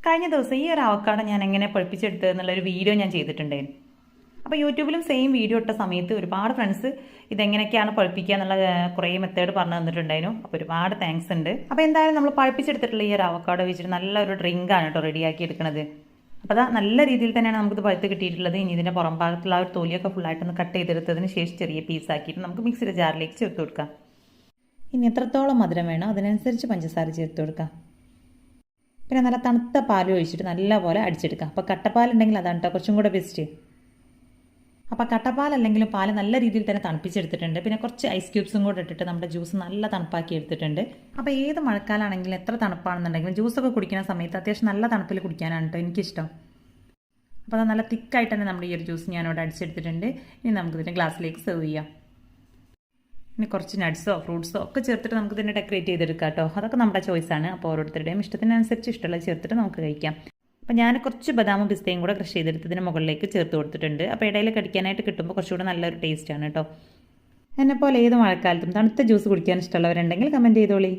കഴിഞ്ഞ ദിവസം ഈ ഒരു അവക്കാടോ ഞാൻ എങ്ങനെ പഴുപ്പിച്ചെടുത്തത് എന്നുള്ളൊരു വീഡിയോ ഞാൻ ചെയ്തിട്ടുണ്ടായിരുന്നു. അപ്പോൾ യൂട്യൂബിലും സെയിം വീഡിയോ ഇട്ട സമയത്ത് ഒരുപാട് ഫ്രണ്ട്സ് ഇതെങ്ങനെയൊക്കെയാണ് പഴുപ്പിക്കുക എന്നുള്ള കുറേ മെത്തേഡ് പറഞ്ഞു തന്നിട്ടുണ്ടായിരുന്നു. അപ്പോൾ ഒരുപാട് താങ്ക്സ് ഉണ്ട്. അപ്പോൾ എന്തായാലും നമ്മൾ പഴുപ്പിച്ചെടുത്തിട്ടുള്ള ഈ ഒരു അവക്കാടോ വെച്ചിട്ട് നല്ലൊരു ഡ്രിങ്കാണ് കേട്ടോ റെഡിയാക്കി എടുക്കുന്നത്. അപ്പോൾ അതാ നല്ല രീതിയിൽ തന്നെയാണ് നമുക്കിത് പഴുത്ത് കിട്ടിയിട്ടുള്ളത്. ഇനി ഇതിൻ്റെ പുറം ഭാഗത്തുള്ള ആ ഒരു തൊലിയൊക്കെ ഫുള്ളായിട്ടൊന്ന് കട്ട് ചെയ്തെടുത്തതിന് ശേഷം ചെറിയ പീസാക്കിയിട്ട് നമുക്ക് മിക്സിയുടെ ജാറിലേക്ക് ചേർത്ത് കൊടുക്കാം. ഇനി എത്രത്തോളം മധുരം വേണോ അതിനനുസരിച്ച് പഞ്ചസാര ചേർത്ത് കൊടുക്കാം. പിന്നെ നല്ല തണുത്ത പാൽ ഒഴിച്ചിട്ട് നല്ലപോലെ അടിച്ചെടുക്കാം. അപ്പോൾ കട്ടപ്പാലുണ്ടെങ്കിൽ അതാണ് കേട്ടോ കുറച്ചും കൂടെ ബെസ്റ്റ്. അപ്പോൾ കട്ടപ്പാലല്ലെങ്കിലും പാല് നല്ല രീതിയിൽ തന്നെ തണുപ്പിച്ചെടുത്തിട്ടുണ്ട്. പിന്നെ കുറച്ച് ഐസ് ക്യൂബ്സും കൂടെ ഇട്ടിട്ട് നമ്മുടെ ജ്യൂസ് നല്ല തണുപ്പാക്കി എടുത്തിട്ടുണ്ട്. അപ്പോൾ ഏത് മഴക്കാലാണെങ്കിലും എത്ര തണുപ്പാണെന്നുണ്ടെങ്കിലും ജ്യൂസൊക്കെ കുടിക്കുന്ന സമയത്ത് അത്യാവശ്യം നല്ല തണുപ്പിൽ കുടിക്കാനാണ് കേട്ടോ എനിക്കിഷ്ടം. അപ്പോൾ അത് നല്ല തിക്കായിട്ട് തന്നെ നമ്മുടെ ഈ ഒരു ജ്യൂസ് ഞാനിവിടെ അടിച്ചെടുത്തിട്ടുണ്ട്. ഇനി നമുക്കിതിൻ്റെ ഗ്ലാസ്സിലേക്ക് സെർവ് ചെയ്യാം. ഇനി കുറച്ച് നട്ട്സോ ഫ്രൂട്ട്സോ ഒക്കെ ചേർത്തിട്ട് നമുക്ക് ഇതിനെ ഡെക്കറേറ്റ് ചെയ്തെടുക്കാം കേട്ടോ. അതൊക്കെ നമ്മുടെ ചോയ്സാണ്. അപ്പോൾ ഓരോരുത്തരുടെയും ഇഷ്ടത്തിനനുസരിച്ച് ഇഷ്ടമുള്ളത് ചേർത്തിട്ട് നമുക്ക് കഴിക്കാം. അപ്പോൾ ഞാൻ കുറച്ച് ബദാമും പിസ്തയും കൂടെ ക്രഷ് ചെയ്തെടുത്തതിന് മുകളിലേക്ക് ചേർത്ത് കൊടുത്തിട്ടുണ്ട്. അപ്പോൾ ഇടയിൽ കടിക്കാനായിട്ട് കിട്ടുമ്പോൾ കുറച്ചുകൂടെ നല്ലൊരു ടേസ്റ്റാണ് കേട്ടോ. എന്നെപ്പോലെ ഏത് മഴക്കാലത്തും തണുത്ത ജ്യൂസ് കുടിക്കാൻ ഇഷ്ടമുള്ളവരുണ്ടെങ്കിൽ കമൻറ്റ് ചെയ്തോളി.